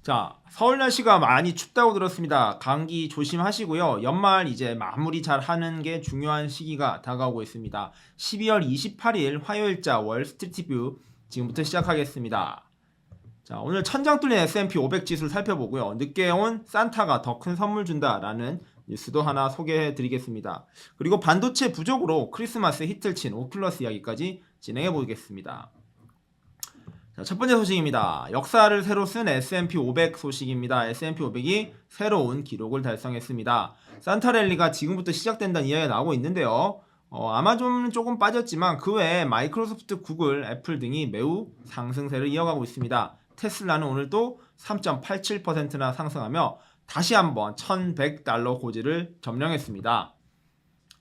자, 서울 날씨가 많이 춥다고 들었습니다. 감기 조심하시고요. 연말 이제 마무리 잘 하는 게 중요한 시기가 다가오고 있습니다. 12월 28일 화요일자 월스트리트뷰 지금부터 시작하겠습니다. 자, 오늘 천장 뚫린 S&P 500 지수를 살펴보고요. 늦게 온 산타가 더 큰 선물 준다라는 뉴스도 하나 소개해 드리겠습니다. 그리고 반도체 부족으로 크리스마스 히트를 친 오큘러스 이야기까지 진행해 보겠습니다. 자, 첫 번째 소식입니다. 역사를 새로 쓴 S&P 500 소식입니다. S&P 500이 새로운 기록을 달성했습니다. 산타랠리가 지금부터 시작된다는 이야기가 나오고 있는데요. 아마존은 조금 빠졌지만 그 외에 마이크로소프트, 구글, 애플 등이 매우 상승세를 이어가고 있습니다. 테슬라는 오늘 또 3.87%나 상승하며 다시 한번 $1,100 고지를 점령했습니다.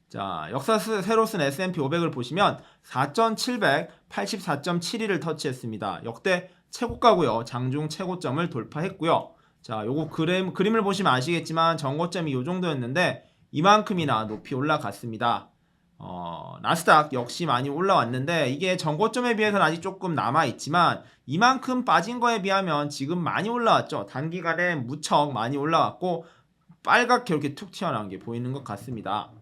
자, 역사 새로 쓴 S&P 500을 보시면 4,784.72를 터치했습니다. 역대 최고가고요. 장중 최고점을 돌파했고요. 자, 요거 그림을 보시면 아시겠지만 전고점이 요 정도였는데 이만큼이나 높이 올라갔습니다. 나스닥 역시 많이 올라왔는데 이게 전고점에 비해서는 아직 조금 남아있지만 이만큼 빠진 거에 비하면 지금 많이 올라왔죠. 단기간에 무척 많이 올라왔고 빨갛게 이렇게 툭 튀어나온 게 보이는 것 같습니다.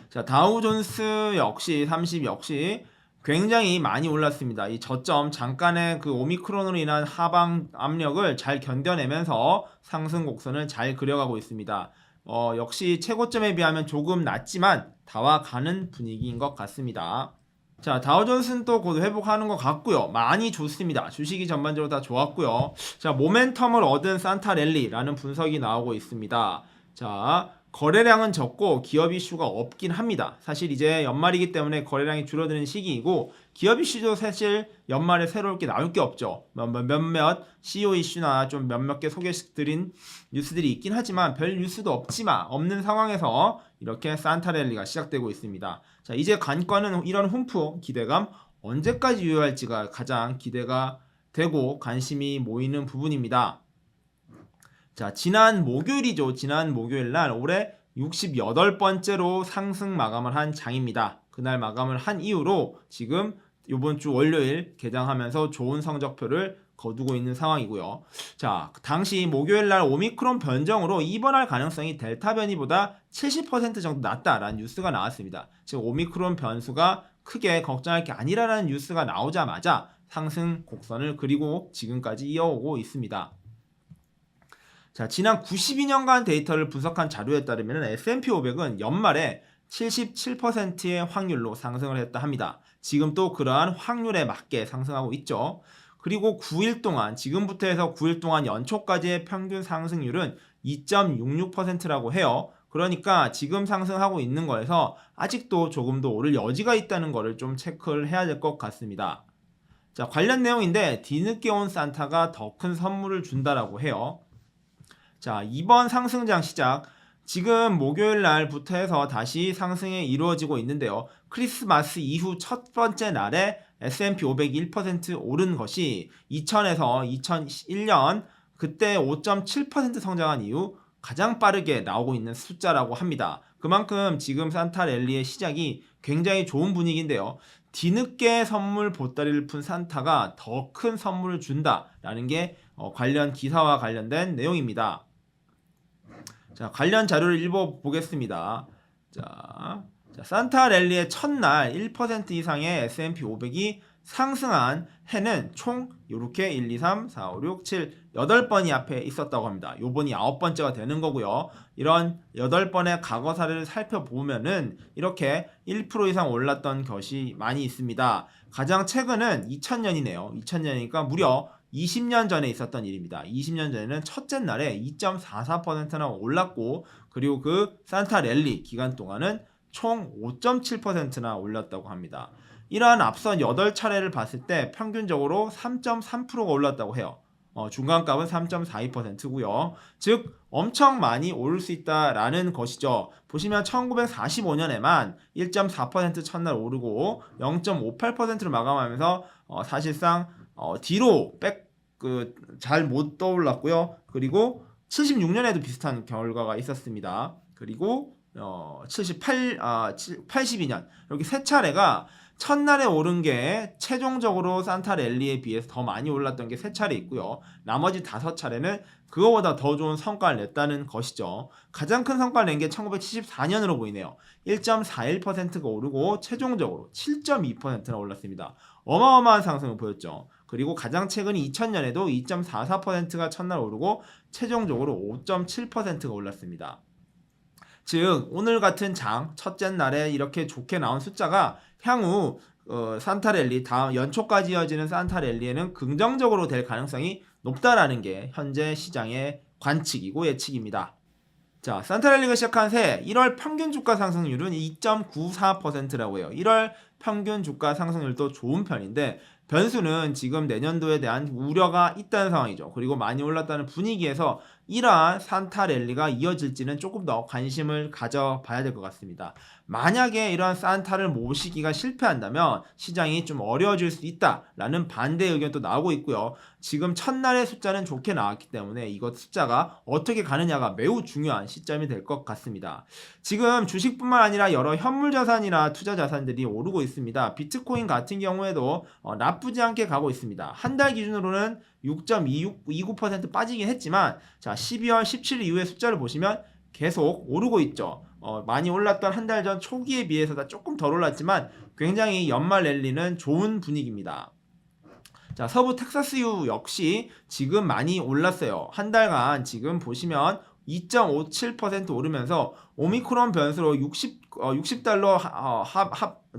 자, 다우존스 역시 30 역시 굉장히 많이 올랐습니다. 이 저점 잠깐의 그 오미크론으로 인한 하방 압력을 잘 견뎌내면서 상승 곡선을 잘 그려가고 있습니다. 역시 최고점에 비하면 조금 낮지만 다와가는 분위기인 것 같습니다. 자, 다우존스는 또 곧 회복하는 것 같고요. 많이 좋습니다. 주식이 전반적으로 다 좋았고요. 자, 모멘텀을 얻은 산타랠리라는 분석이 나오고 있습니다. 자, 거래량은 적고 기업 이슈가 없긴 합니다. 사실 이제 연말이기 때문에 거래량이 줄어드는 시기이고 기업 이슈도 사실 연말에 새로울 게 나올 게 없죠. 몇몇 CEO 이슈나 좀 몇몇 개 소개시켜드린 뉴스들이 있긴 하지만 별 뉴스도 없는 상황에서 이렇게 산타랠리가 시작되고 있습니다. 자, 이제 관건은 이런 훈풍 기대감 언제까지 유효할지가 가장 기대가 되고 관심이 모이는 부분입니다. 자, 지난 목요일이죠. 지난 목요일 날 올해 68번째로 상승 마감을 한 장입니다. 그날 마감을 한 이후로 지금 이번 주 월요일 개장하면서 좋은 성적표를 거두고 있는 상황이고요. 자, 당시 목요일 날 오미크론 변종으로 입원할 가능성이 델타 변이보다 70% 정도 낮다라는 뉴스가 나왔습니다. 지금 오미크론 변수가 크게 걱정할 게 아니라는 뉴스가 나오자마자 상승 곡선을 그리고 지금까지 이어오고 있습니다. 자, 지난 92년간 데이터를 분석한 자료에 따르면 S&P 500은 연말에 77%의 확률로 상승을 했다 합니다. 지금 또 그러한 확률에 맞게 상승하고 있죠. 그리고 9일 동안 지금부터 해서 9일 동안 연초까지의 평균 상승률은 2.66%라고 해요. 그러니까 지금 상승하고 있는 거에서 아직도 조금 더 오를 여지가 있다는 거를 좀 체크를 해야 될 것 같습니다. 자, 관련 내용인데 뒤늦게 온 산타가 더 큰 선물을 준다라고 해요. 자, 이번 상승장 시작 지금 목요일 날부터 해서 다시 상승이 이루어지고 있는데요. 크리스마스 이후 첫 번째 날에 S&P 500이 1% 오른 것이 2000에서 2001년 그때 5.7% 성장한 이후 가장 빠르게 나오고 있는 숫자라고 합니다. 그만큼 지금 산타랠리의 시작이 굉장히 좋은 분위기인데요. 뒤늦게 선물 보따리를 푼 산타가 더 큰 선물을 준다라는 게 관련 기사와 관련된 내용입니다. 자, 관련 자료를 읽어보겠습니다. 자, 산타랠리의 첫날 1% 이상의 S&P 500이 상승한 해는 총 이렇게 1, 2, 3, 4, 5, 6, 7, 8번이 앞에 있었다고 합니다. 요번이 9번째가 되는 거고요. 이런 8번의 과거 사례를 살펴보면은 이렇게 1% 이상 올랐던 것이 많이 있습니다. 가장 최근은 2000년이네요. 2000년이니까 무려 20년 전에 있었던 일입니다. 20년 전에는 첫째 날에 2.44%나 올랐고 그리고 그 산타랠리 기간 동안은 총 5.7%나 올랐다고 합니다. 이러한 앞선 8차례를 봤을 때 평균적으로 3.3%가 올랐다고 해요. 중간값은 3.42%고요. 즉 엄청 많이 오를 수 있다라는 것이죠. 보시면 1945년에만 1.4% 첫날 오르고 0.58%로 마감하면서 사실상 뒤로 잘 못 떠올랐고요. 그리고 76년에도 비슷한 결과가 있었습니다. 그리고 82년 이렇게 세 차례가 첫날에 오른 게 최종적으로 산타랠리에 비해서 더 많이 올랐던 게 3차례 있고요. 나머지 5차례는 그거보다 더 좋은 성과를 냈다는 것이죠. 가장 큰 성과를 낸 게 1974년으로 보이네요. 1.41%가 오르고 최종적으로 7.2%나 올랐습니다. 어마어마한 상승을 보였죠. 그리고 가장 최근인 2000년에도 2.44%가 첫날 오르고 최종적으로 5.7%가 올랐습니다. 즉 오늘 같은 장 첫째 날에 이렇게 좋게 나온 숫자가 향후 산타랠리 다음 연초까지 이어지는 산타랠리에는 긍정적으로 될 가능성이 높다라는 게 현재 시장의 관측이고 예측입니다. 자, 산타랠리가 시작한 새 1월 평균 주가 상승률은 2.94%라고 해요. 1월 평균 주가 상승률도 좋은 편인데 변수는 지금 내년도에 대한 우려가 있다는 상황이죠. 그리고 많이 올랐다는 분위기에서 이러한 산타랠리가 이어질지는 조금 더 관심을 가져봐야 될 것 같습니다. 만약에 이러한 산타를 모시기가 실패한다면 시장이 좀 어려워질 수 있다라는 반대 의견도 나오고 있고요. 지금 첫날의 숫자는 좋게 나왔기 때문에 이것 숫자가 어떻게 가느냐가 매우 중요한 시점이 될 것 같습니다. 지금 주식뿐만 아니라 여러 현물 자산이나 투자 자산들이 오르고 있습니다. 비트코인 같은 경우에도 나쁘지 않게 가고 있습니다. 한 달 기준으로는 6.29% 빠지긴 했지만 자 12월 17일 이후의 숫자를 보시면 계속 오르고 있죠. 많이 올랐던 한 달 전 초기에 비해서 다 조금 덜 올랐지만 굉장히 연말 랠리는 좋은 분위기입니다. 자, 서부 텍사스유 역시 지금 많이 올랐어요. 한 달간 지금 보시면 2.57% 오르면서 오미크론 변수로 60달러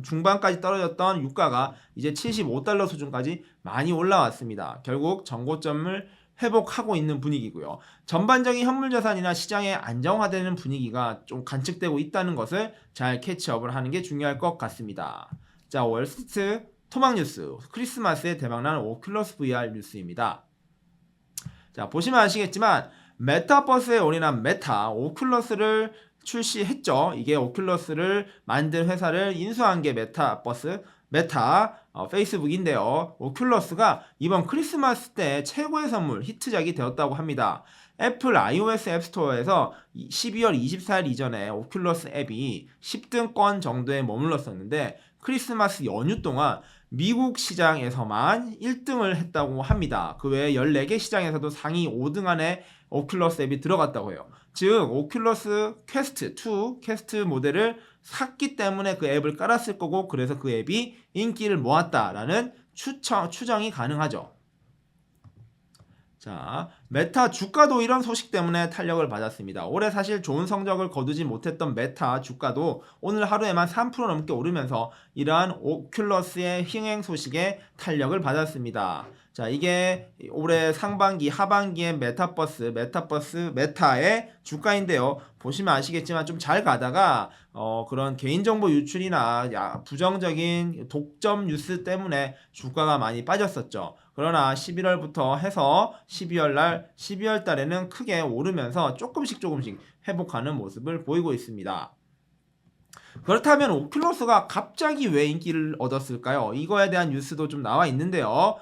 중반까지 떨어졌던 유가가 이제 75달러 수준까지 많이 올라왔습니다. 결국 정고점을 회복하고 있는 분위기고요. 전반적인 현물자산이나 시장의 안정화되는 분위기가 좀 관측되고 있다는 것을 잘 캐치업을 하는 게 중요할 것 같습니다. 자, 월스트리트 토막 뉴스, 크리스마스에 대박난 오큘러스 VR 뉴스입니다. 자, 보시면 아시겠지만 메타버스에 올인한 메타 오큘러스를 출시했죠. 이게 오큘러스를 만든 회사를 인수한 게 메타버스 메타 페이스북인데요. 오큘러스가 이번 크리스마스 때 최고의 선물 히트작이 되었다고 합니다. 애플 iOS 앱스토어에서 12월 24일 이전에 오큘러스 앱이 10등권 정도에 머물렀었는데 크리스마스 연휴 동안 미국 시장에서만 1등을 했다고 합니다. 그 외에 14개 시장에서도 상위 5등 안에 오큘러스 앱이 들어갔다고 해요. 즉 오큘러스 퀘스트 2 퀘스트 모델을 샀기 때문에 그 앱을 깔았을 거고 그래서 그 앱이 인기를 모았다라는 추정이 가능하죠. 자, 메타 주가도 이런 소식 때문에 탄력을 받았습니다. 올해 사실 좋은 성적을 거두지 못했던 메타 주가도 오늘 하루에만 3% 넘게 오르면서 이러한 오큘러스의 흥행 소식에 탄력을 받았습니다. 자, 이게 올해 상반기, 하반기의 메타의 주가인데요. 보시면 아시겠지만 좀 잘 가다가 그런 개인정보 유출이나 부정적인 독점 뉴스 때문에 주가가 많이 빠졌었죠. 그러나 11월부터 해서 12월 달에는 크게 오르면서 조금씩 회복하는 모습을 보이고 있습니다. 그렇다면 오큘러스가 갑자기 왜 인기를 얻었을까요? 이거에 대한 뉴스도 좀 나와 있는데요.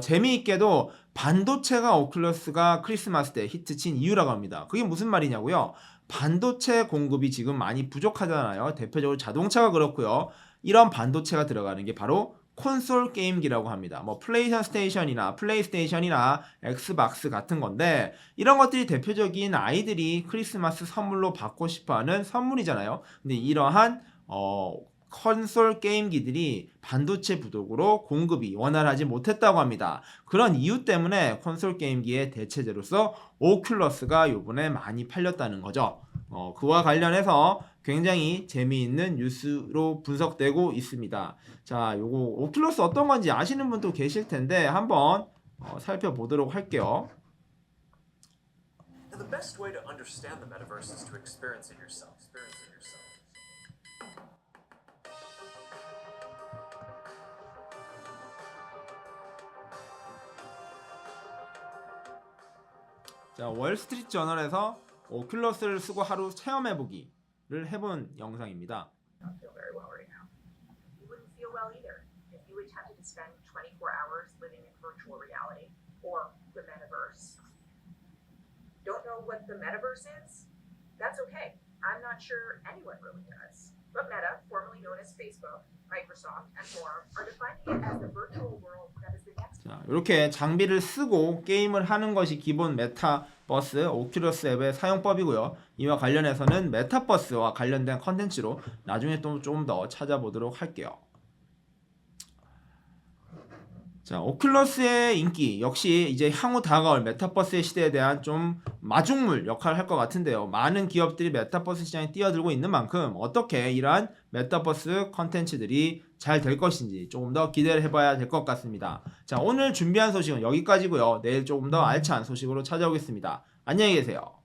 재미있게도 반도체가 오큘러스가 크리스마스 때 히트친 이유라고 합니다. 그게 무슨 말이냐고요? 반도체 공급이 지금 많이 부족하잖아요. 대표적으로 자동차가 그렇고요. 이런 반도체가 들어가는 게 바로 콘솔 게임기라고 합니다. 뭐 플레이스테이션이나 엑스박스 같은 건데 이런 것들이 대표적인 아이들이 크리스마스 선물로 받고 싶어하는 선물이잖아요. 근데 이러한 콘솔 게임기들이 반도체 부족으로 공급이 원활하지 못했다고 합니다. 그런 이유 때문에 콘솔 게임기의 대체제로서 오큘러스가 요번에 많이 팔렸다는 거죠. 그와 관련해서 굉장히 재미있는 뉴스로 분석되고 있습니다. 자, 요거 오큘러스 어떤 건지 아시는 분도 계실 텐데 한번 살펴보도록 할게요. The best way to understand the metaverse is to experience it yourself. 자, 월스트리트 저널에서 오큘러스를 쓰고 하루 체험해보기를 해본 영상입니다. Don't feel very well right now. You wouldn't feel well either if you attempted to spend 24 hours living in virtual reality or the metaverse. Don't know what the metaverse is? That's okay. I'm not sure anyone really does. But Meta, formerly known as as Facebook, Microsoft, and more, are defining it as the virtual world that is the next. 자, 이렇게 장비를 쓰고 게임을 하는 것이 기본 메타버스 오큘러스 앱의 사용법이고요. 이와 관련해서는 메타버스와 관련된 컨텐츠로 나중에 또 좀 더 찾아보도록 할게요. 자, 오큘러스의 인기 역시 이제 향후 다가올 메타버스의 시대에 대한 좀 마중물 역할을 할 것 같은데요. 많은 기업들이 메타버스 시장에 뛰어들고 있는 만큼 어떻게 이러한 메타버스 컨텐츠들이 잘 될 것인지 조금 더 기대를 해봐야 될 것 같습니다. 자, 오늘 준비한 소식은 여기까지고요. 내일 조금 더 알찬 소식으로 찾아오겠습니다. 안녕히 계세요.